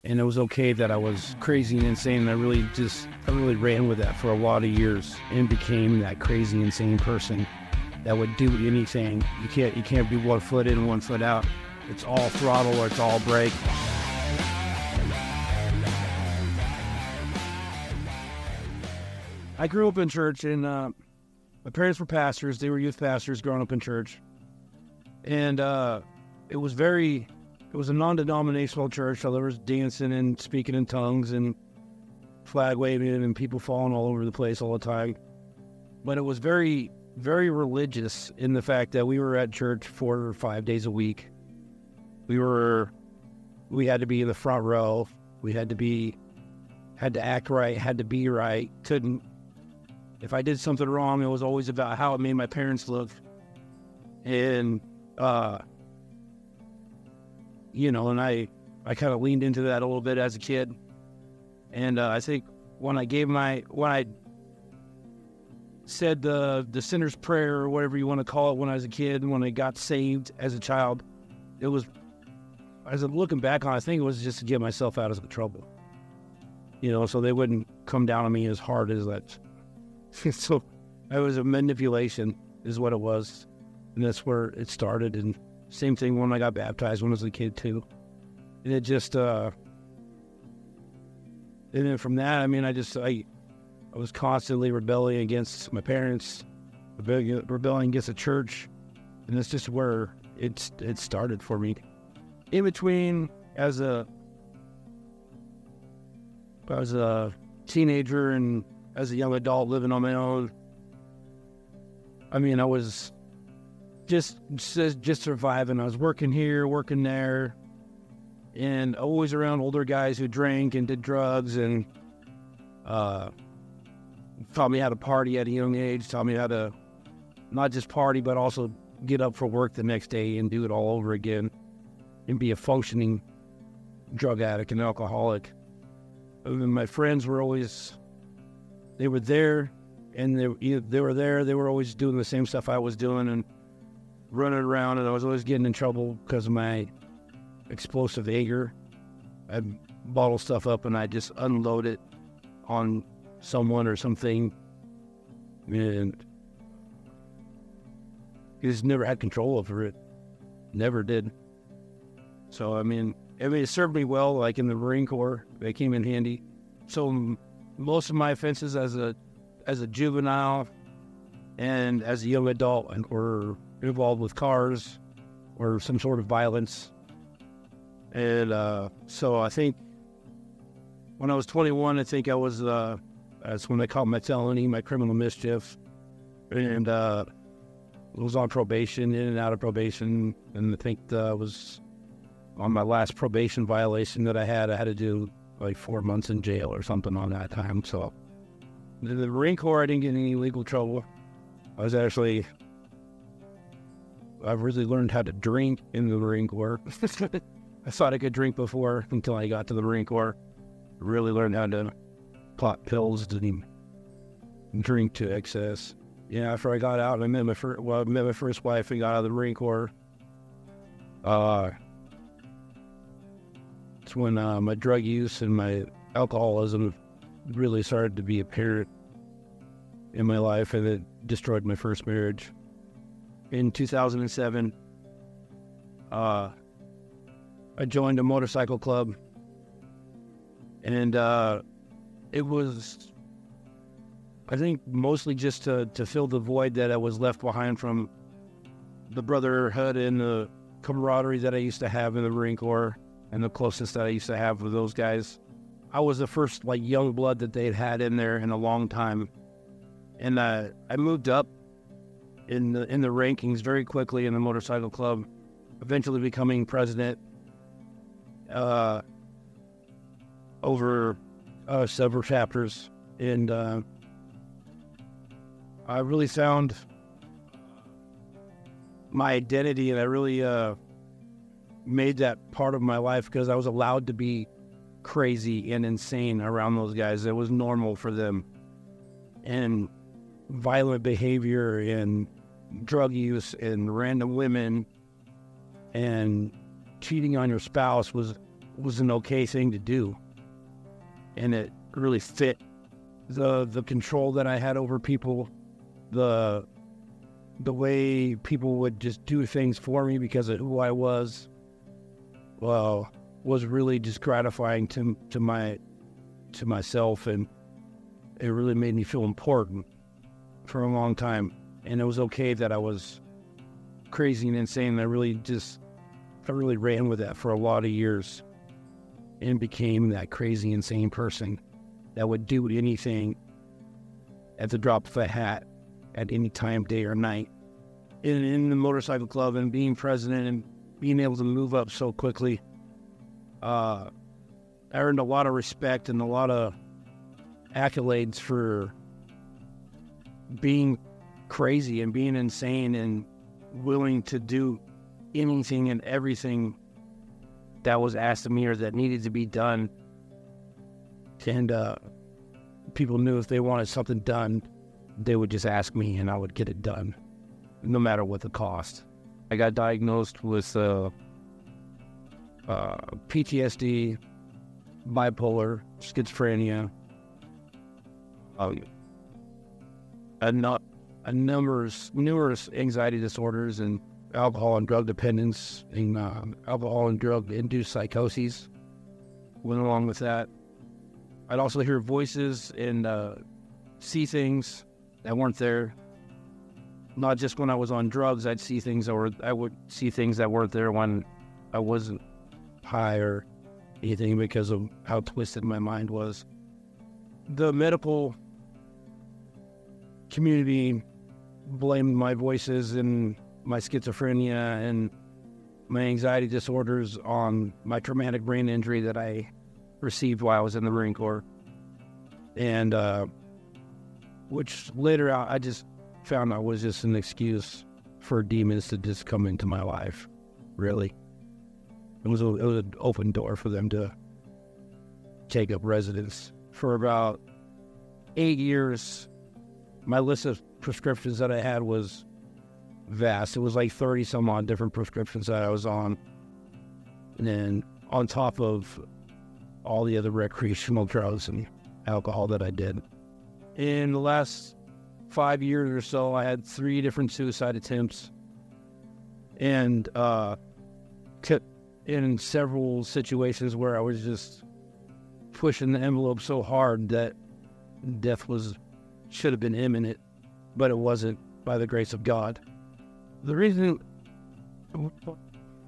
And it was okay that I was crazy and insane. And I really ran with that for a lot of years and became that crazy, insane person that would do anything. You can't be 1 foot in, 1 foot out. It's all throttle or it's all brake. I grew up in church, and my parents were pastors. They were youth pastors growing up in church. And it was a non-denominational church, so there was dancing and speaking in tongues and flag waving and people falling all over the place all the time. But it was very, very religious in the fact that we were at church 4 or 5 days a week. We had to be in the front row. We had to act right, had to be right. If I did something wrong, it was always about how it made my parents look. And, and I kind of leaned into that a little bit as a kid. And I think when I said the sinner's prayer or whatever you want to call it when I was a kid, when I got saved as a child, it was, as I'm looking back on it, I think it was just to get myself out of the trouble. So they wouldn't come down on me as hard as that. So it was a manipulation is what it was. And that's where it started. And same thing when I got baptized when I was a kid too. And it just, and then from that, I was constantly rebelling against my parents, rebelling against the church. And that's just where it started for me. In between, as a teenager and as a young adult living on my own, I was just surviving. I was working here, working there, and always around older guys who drank and did drugs and taught me how to party at a young age, taught me how to not just party, but also get up for work the next day and do it all over again and be a functioning drug addict and alcoholic. And my friends were always, they were there, and they were always doing the same stuff I was doing and running around, and I was always getting in trouble because of my explosive anger. I'd bottle stuff up and I'd just unload it on someone or something, and he just never had control over it. Never did. So, it served me well, like in the Marine Corps. They came in handy. So most of my offenses as a juvenile and as a young adult were involved with cars or some sort of violence. And so I think when I was 21, I think that's when they caught my felony, my criminal mischief. And was on probation, in and out of probation. And I think was on my last probation violation that I had to do like 4 months in jail or something on that time. So in the Marine Corps, I didn't get any legal trouble. I've really learned how to drink in the Marine Corps. I thought I could drink before until I got to the Marine Corps. Really learned how to pop pills and drink to excess. Yeah, after I got out, I met my first wife and got out of the Marine Corps. It's when my drug use and my alcoholism really started to be apparent in my life, and it destroyed my first marriage. In 2007, I joined a motorcycle club, and it was, I think, mostly just to fill the void that I was left behind from the brotherhood and the camaraderie that I used to have in the Marine Corps and the closeness that I used to have with those guys. I was the first young blood that they'd had in there in a long time, and I moved up in the rankings very quickly in the motorcycle club, eventually becoming president over several chapters, and I really found my identity, and I really made that part of my life because I was allowed to be crazy and insane around those guys. It was normal for them. And violent behavior and drug use and random women and cheating on your spouse was was an okay thing to do. And it really fit the control that I had over people, the way people would just do things for me because of who I was, well, was really just gratifying to myself, and it really made me feel important for a long time. And it was okay that I was crazy and insane. I really ran with that for a lot of years and became that crazy, insane person that would do anything at the drop of a hat at any time, day or night. In the motorcycle club and being president and being able to move up so quickly, I earned a lot of respect and a lot of accolades for being crazy and being insane and willing to do anything and everything that was asked of me or that needed to be done. And people knew if they wanted something done, they would just ask me and I would get it done, no matter what the cost. I got diagnosed with PTSD, bipolar, schizophrenia, numerous anxiety disorders, and alcohol and drug dependence, and alcohol and drug-induced psychoses went along with that. I'd also hear voices and see things that weren't there. Not just when I was on drugs, I would see things that weren't there when I wasn't high or anything because of how twisted my mind was. The medical community blamed my voices and my schizophrenia and my anxiety disorders on my traumatic brain injury that I received while I was in the Marine Corps. And which later I just found out was just an excuse for demons to just come into my life, really. It was an open door for them to take up residence. For about 8 years, my list of prescriptions that I had was vast. It was like 30 some odd different prescriptions that I was on. And then on top of all the other recreational drugs and alcohol that I did. In the last 5 years or so, I had 3 different suicide attempts, and in several situations where I was just pushing the envelope so hard that death should have been imminent, but it wasn't, by the grace of God. The reason,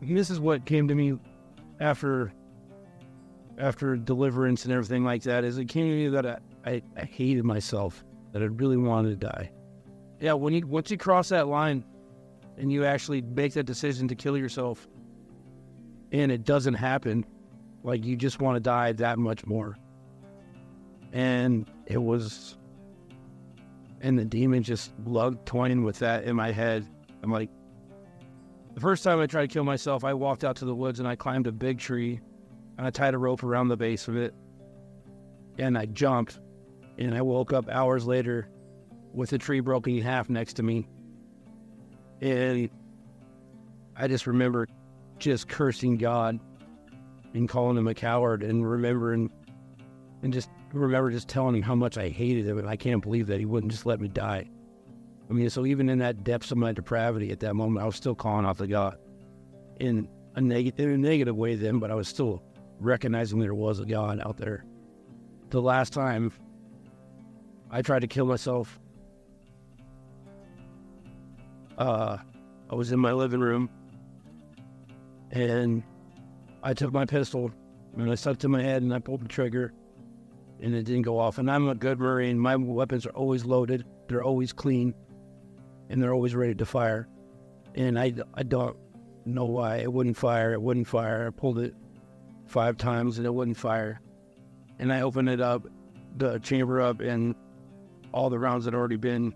this is what came to me after Deliverance and everything like that, is it came to me that I hated myself, that I really wanted to die. Yeah, once you cross that line and you actually make that decision to kill yourself and it doesn't happen, like, you just want to die that much more. And the demon just loved toying with that in my head. I'm like, the first time I tried to kill myself, I walked out to the woods and I climbed a big tree and I tied a rope around the base of it and I jumped, and I woke up hours later with the tree broken in half next to me. And I just remember just cursing God and calling him a coward, and remember just telling him how much I hated him, and I can't believe that he wouldn't just let me die. I mean, so even in that depths of my depravity at that moment, I was still calling out to God in a negative way then, but I was still recognizing there was a God out there. The last time I tried to kill myself, I was in my living room, and I took my pistol, and I stuck it to my head, and I pulled the trigger, and it didn't go off. And I'm a good Marine. My weapons are always loaded. They're always clean, and they're always ready to fire. And I don't know why it wouldn't fire. It wouldn't fire. I pulled it 5 times, and it wouldn't fire. And I opened it up, the chamber up, and all the rounds had already been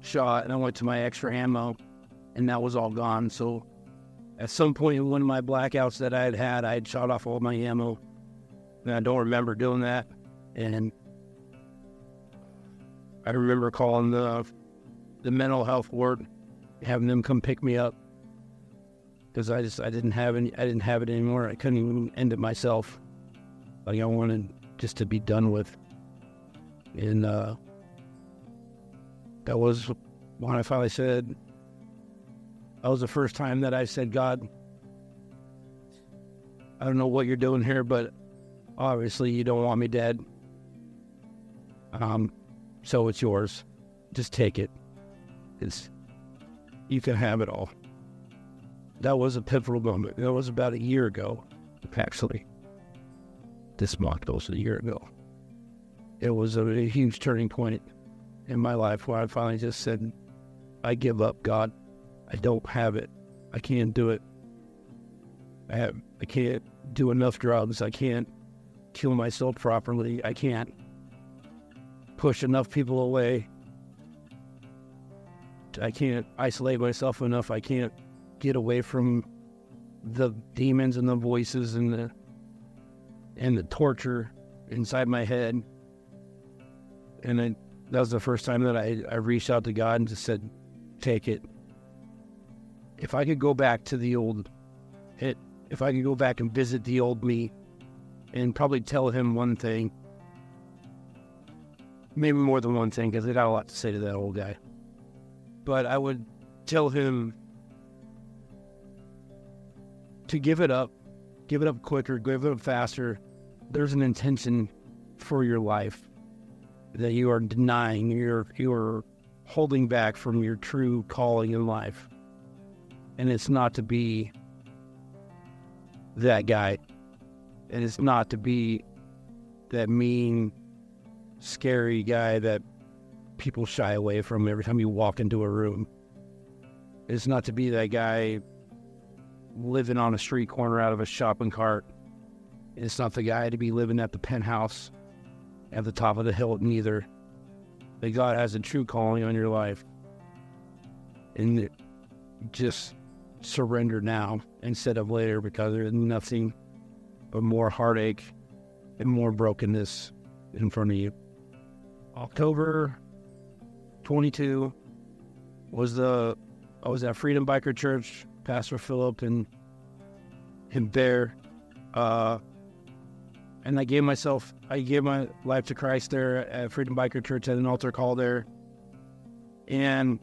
shot. And I went to my extra ammo, and that was all gone. So at some point in one of my blackouts that I had shot off all my ammo. And I don't remember doing that. And I remember calling the mental health ward, having them come pick me up. because I didn't have it anymore. I couldn't even end it myself. Like, I wanted just to be done with. And that was when I finally said, that was the first time that I said, God, I don't know what you're doing here, but obviously you don't want me dead. So it's yours. Just take it. You can have it all. That was a pivotal moment. That was about a year ago, actually. This month was a year ago. It was a huge turning point in my life where I finally just said, I give up, God. I don't have it. I can't do it. I can't do enough drugs. I can't kill myself properly. I can't push enough people away. I can't isolate myself enough. I can't get away from the demons and the voices and the torture inside my head. And that was the first time that I reached out to God and just said, take it. If I could go back to if I could go back and visit the old me and probably tell him one thing, maybe more than one thing, because I got a lot to say to that old guy. But I would tell him to give it up quicker, give it up faster. There's an intention for your life that you are denying, you are holding back from your true calling in life. And it's not to be that guy. And it's not to be that mean, scary guy that people shy away from every time you walk into a room. It's not to be that guy living on a street corner out of a shopping cart. It's not the guy to be living at the penthouse at the top of the hill either. That God has a true calling on your life. And just surrender now instead of later, because there's nothing but more heartache and more brokenness in front of you. October 22 was I was at Freedom Biker Church, Pastor Philip and Bear, and I gave my life to Christ there at Freedom Biker Church at an altar call there. And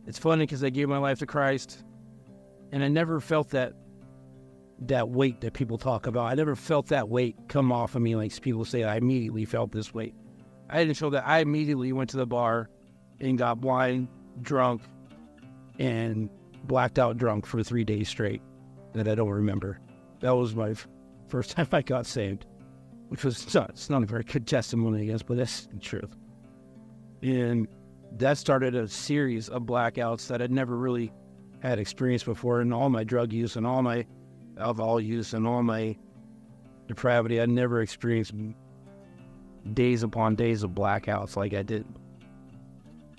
it's funny because I gave my life to Christ, and I never felt that weight that people talk about. I never felt that weight come off of me like people say. I immediately felt this weight. I didn't feel that. I immediately went to the bar and got blind, drunk, and blacked out drunk for 3 days straight that I don't remember. That was my first time I got saved, which was it's not a very good testimony, I guess, but that's the truth. And that started a series of blackouts that I'd never really had experienced before. And all my drug use and all my alcohol use and all my depravity, I'd never experienced days upon days of blackouts like I did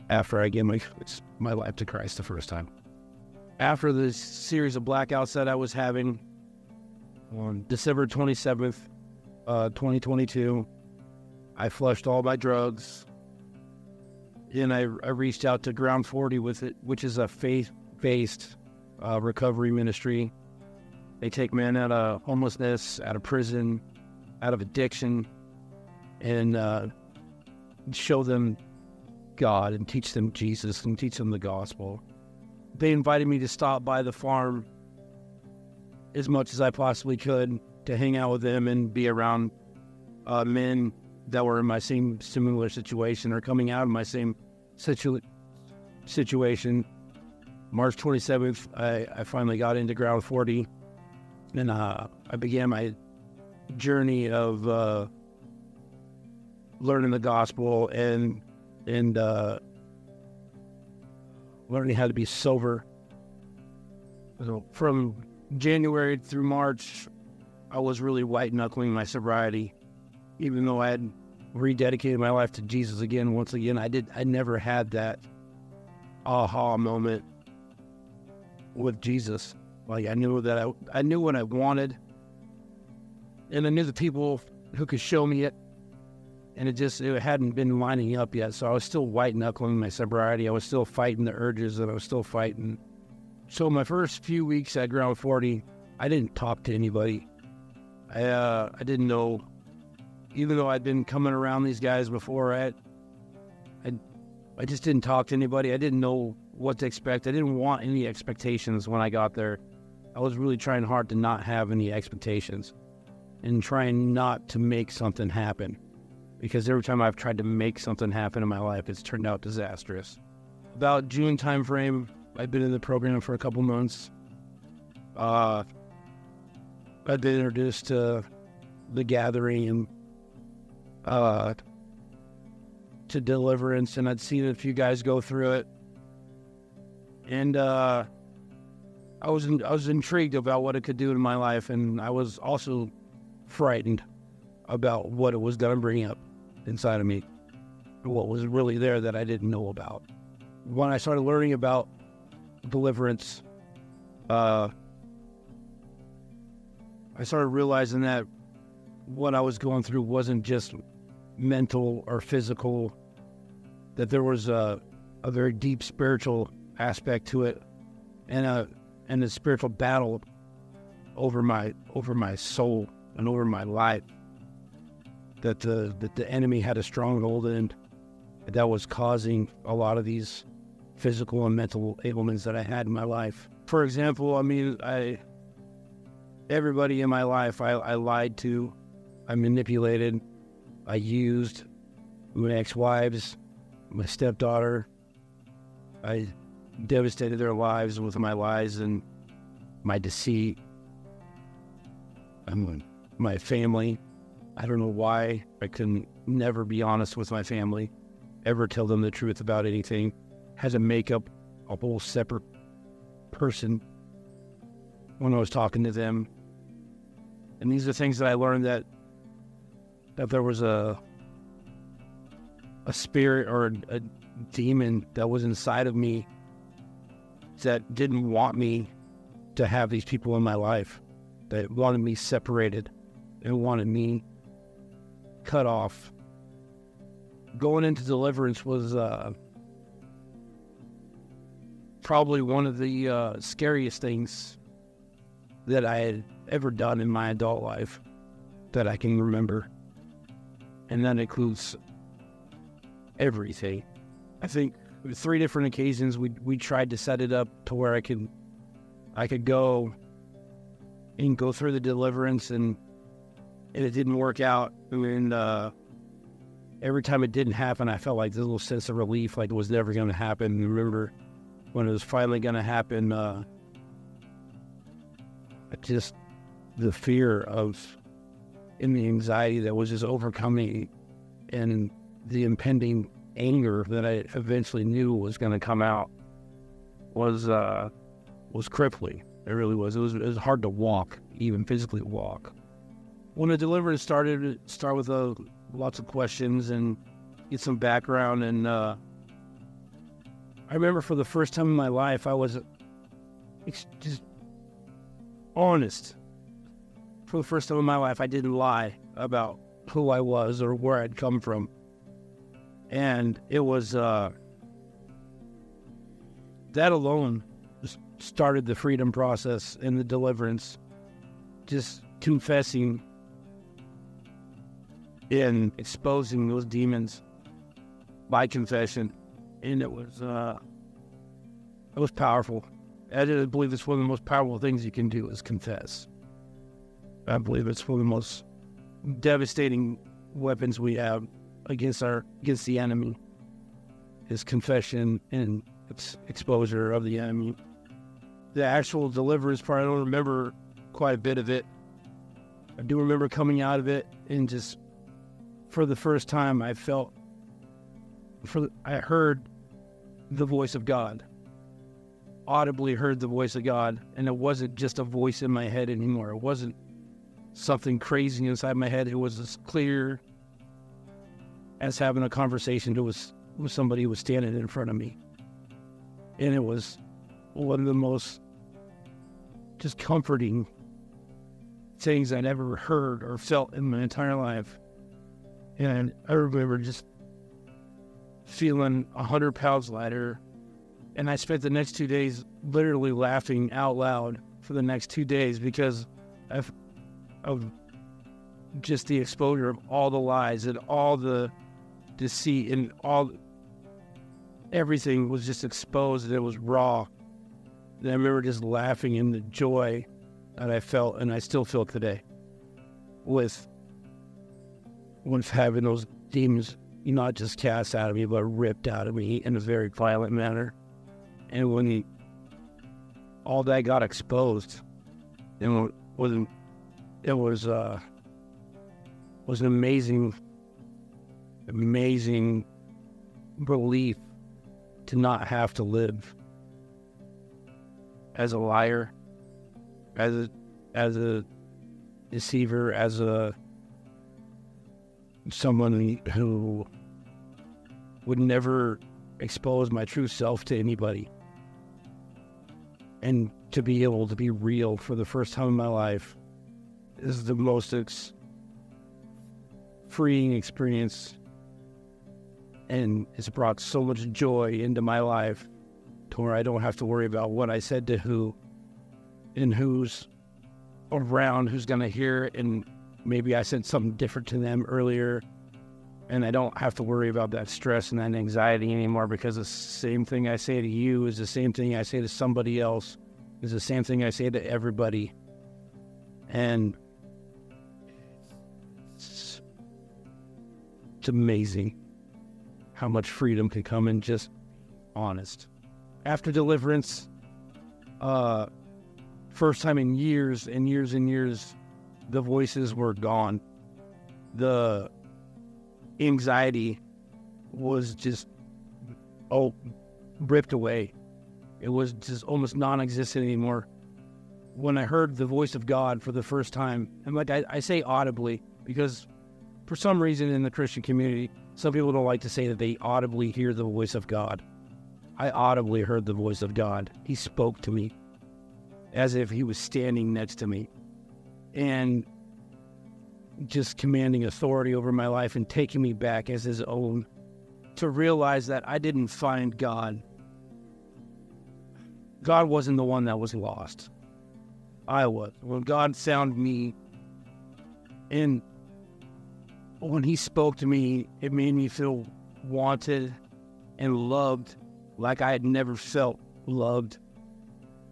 after I gave my life to Christ the first time. After this series of blackouts that I was having, on December 27th, 2022, I flushed all my drugs, and I reached out to Ground 40 with it, which is a faith-based recovery ministry. They take men out of homelessness, out of prison, out of addiction, and show them God and teach them Jesus and teach them the gospel. They invited me to stop by the farm as much as I possibly could to hang out with them and be around men that were in my same similar situation or coming out of my same situation. March 27th, I finally got into Ground 40, and I began my journey of learning the gospel and learning how to be sober. So from January through March, I was really white-knuckling my sobriety. Even though I had rededicated my life to Jesus once again, I never had that aha moment with Jesus. Like, I knew that I knew what I wanted, and I knew the people who could show me it, and it hadn't been lining up yet. So I was still white-knuckling my sobriety. I was still fighting the urges, and I was still fighting So my first few weeks at Ground 40, I didn't talk to anybody. I didn't know, even though I'd been coming around these guys before, I just didn't talk to anybody. I didn't know what to expect. I didn't want any expectations when I got there. I was really trying hard to not have any expectations and trying not to make something happen, because every time I've tried to make something happen in my life, it's turned out disastrous. About June time frame, I've been in the program for a couple months. I've been introduced to the gathering and to Deliverance, and I'd seen a few guys go through it. And I was intrigued about what it could do in my life, and I was also frightened about what it was going to bring up inside of me, what was really there that I didn't know about. When I started learning about Deliverance, I started realizing that what I was going through wasn't just mental or physical, that there was a very deep spiritual aspect to it, and a spiritual battle over my soul and over my life, that the enemy had a stronghold in, that was causing a lot of these physical and mental ailments that I had in my life. For example, I mean, everybody in my life I lied to, I manipulated, I used my ex-wives, my stepdaughter. I devastated their lives with my lies and my deceit. My family, I don't know why I can never be honest with my family, ever tell them the truth about anything. Had to make up a whole separate person when I was talking to them. And these are things that I learned, that there was a spirit or a demon that was inside of me that didn't want me to have these people in my life, that wanted me separated and wanted me cut off. Going into Deliverance was probably one of the scariest things that I had ever done in my adult life that I can remember. And that includes everything. I think 3 different occasions we tried to set it up to where I could go and go through the Deliverance, and it didn't work out. And every time it didn't happen, I felt like this little sense of relief, like it was never going to happen. And remember when it was finally going to happen, just the fear of, and the anxiety that was just overcoming, and the impending anger that I eventually knew was going to come out was crippling. It really was. It was hard to walk, even physically walk. When the Deliverance started, it started with lots of questions and get some background. And I remember for the first time in my life, I was just honest. For the first time in my life, I didn't lie about who I was or where I'd come from. And it was, that alone just started the freedom process and the Deliverance. Just confessing and exposing those demons by confession. And it was powerful. I believe it's one of the most powerful things you can do is confess. I believe it's one of the most devastating weapons we have against the enemy, is confession and exposure of the enemy. The actual Deliverance part, I don't remember quite a bit of it. I do remember coming out of it, and just for the first time I heard the voice of God, audibly heard the voice of God, and it wasn't just a voice in my head anymore. It wasn't something crazy inside my head. It was as clear as having a conversation with somebody who was standing in front of me. And it was one of the most just comforting things I'd ever heard or felt in my entire life. And I remember just feeling 100 pounds lighter, And I spent the next 2 days literally laughing out loud for the next 2 days because of just the exposure of all the lies and all the deceit and everything was just exposed and it was raw. And I remember just laughing in the joy that I felt, and I still feel today with having those demons not just cast out of me, but ripped out of me in a very violent manner. And when all that got exposed, it was an amazing relief to not have to live as a liar, as a deceiver, as someone who would never expose my true self to anybody. And to be able to be real for the first time in my life is the most freeing experience, and it's brought so much joy into my life to where I don't have to worry about what I said to who and who's around, who's going to hear it, and maybe I said something different to them earlier, and I don't have to worry about that stress and that anxiety anymore, because the same thing I say to you is the same thing I say to somebody else, is the same thing I say to everybody. And it's amazing how much freedom can come in just honest. After Deliverance, first time in years and years and years, the voices were gone. The anxiety was just ripped away. It was just almost non-existent anymore. When I heard the voice of God for the first time, and like I say audibly, because for some reason in the Christian community, some people don't like to say that they audibly hear the voice of God. I audibly heard the voice of God. He spoke to me as if he was standing next to me and just commanding authority over my life and taking me back as his own, to realize that I didn't find God. God wasn't the one that was lost. I was. When God found me, and when he spoke to me, it made me feel wanted and loved like I had never felt loved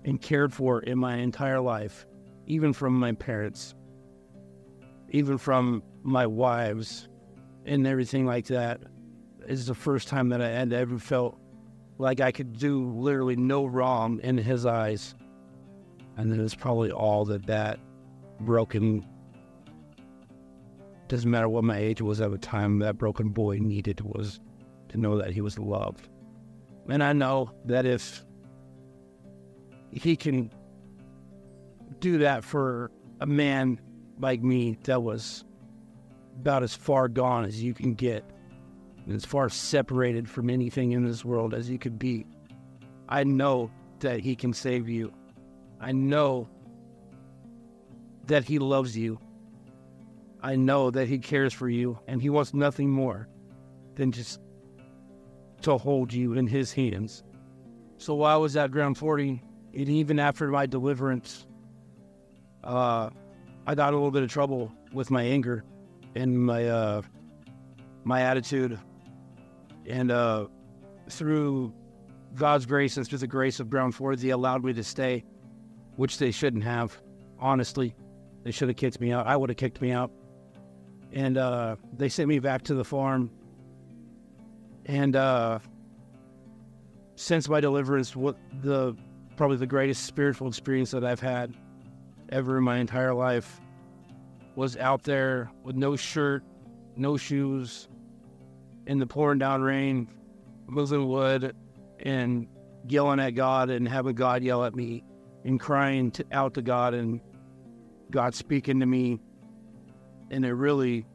and cared for in my entire life, even from my parents, even from my wives and everything like that. Is the first time that I had ever felt like I could do literally no wrong in his eyes. And then it's probably all that broken, doesn't matter what my age was at the time, that broken boy needed was to know that he was loved. And I know that if he can do that for a man like me that was about as far gone as you can get, and as far separated from anything in this world as you could be, I know that he can save you. I know that he loves you. I know that he cares for you, and he wants nothing more than just to hold you in his hands. So while I was at Ground 40, and even after my deliverance, I got a little bit of trouble with my anger and my attitude. And through God's grace and through the grace of Ground 40, they allowed me to stay, which they shouldn't have. Honestly, they should have kicked me out. I would have kicked me out. And they sent me back to the farm. And since my deliverance, probably the greatest spiritual experience that I've had ever in my entire life was out there with no shirt, no shoes, in the pouring down rain, moving wood, and yelling at God and having God yell at me and crying out to God and God speaking to me. And it really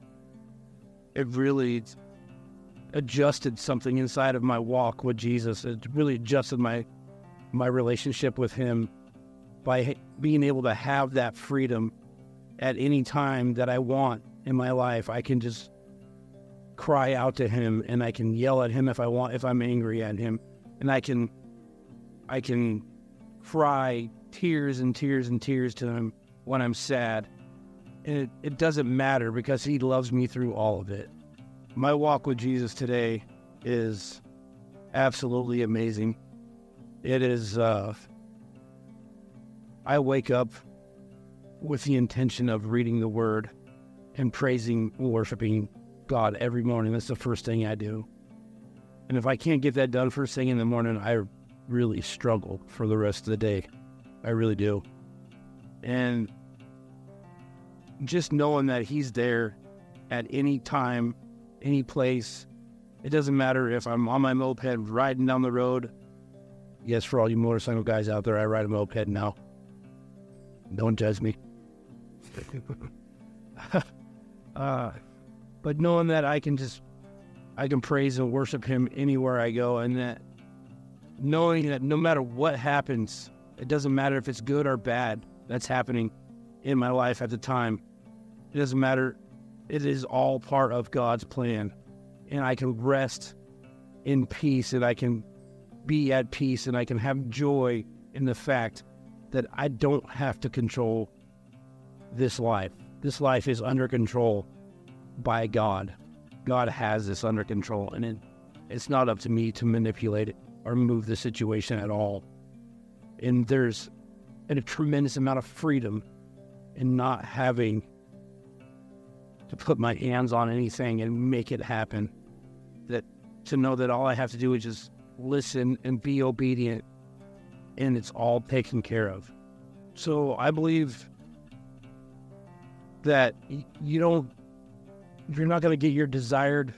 adjusted something inside of my walk with Jesus. It really adjusted my relationship with him by being able to have that freedom at any time that I want in my life. I can just cry out to him, and I can yell at him if I want, if I'm angry at him, and I can I can cry tears and tears and tears to him when I'm sad. And it doesn't matter because he loves me through all of it. My walk with Jesus today is absolutely amazing. It is, I wake up with the intention of reading the Word and praising, worshiping God every morning. That's the first thing I do. And if I can't get that done first thing in the morning, I really struggle for the rest of the day. I really do. And just knowing that he's there at any time, any place. It doesn't matter if I'm on my moped riding down the road. Yes, for all you motorcycle guys out there, I ride a moped now. Don't judge me. But knowing that I can praise and worship him anywhere I go, and that knowing that no matter what happens, it doesn't matter if it's good or bad that's happening in my life at the time. It doesn't matter. It is all part of God's plan. And I can rest in peace, and I can be at peace, and I can have joy in the fact that I don't have to control this life. This life is under control by God. God has this under control, and it's not up to me to manipulate it or move the situation at all. And there's a tremendous amount of freedom in not having to put my hands on anything and make it happen. That to know that all I have to do is just listen and be obedient, and it's all taken care of. So I believe that you're not going to get your desired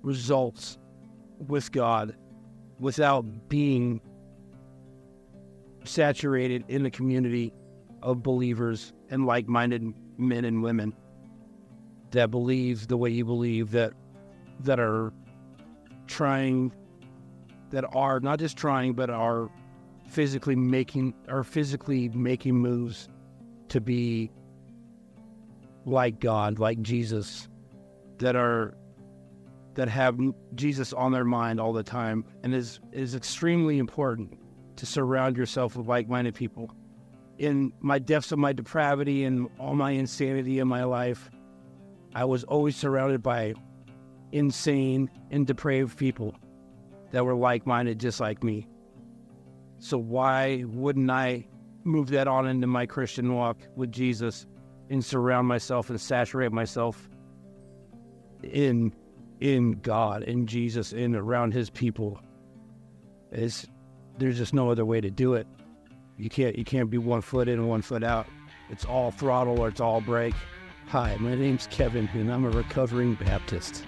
results with God without being saturated in the community of believers and like-minded men and women that believe the way you believe, that are trying, that are not just trying, but are physically making moves to be like God, like Jesus, that have Jesus on their mind all the time. And is extremely important to surround yourself with like-minded people. In my depths of my depravity and all my insanity in my life, I was always surrounded by insane and depraved people that were like-minded just like me. So why wouldn't I move that on into my Christian walk with Jesus and surround myself and saturate myself in God, in Jesus, and around his people? There's just no other way to do it. You can't be 1 foot in and 1 foot out. It's all throttle or it's all brake. Hi, my name's Kevin, and I'm a recovering Baptist.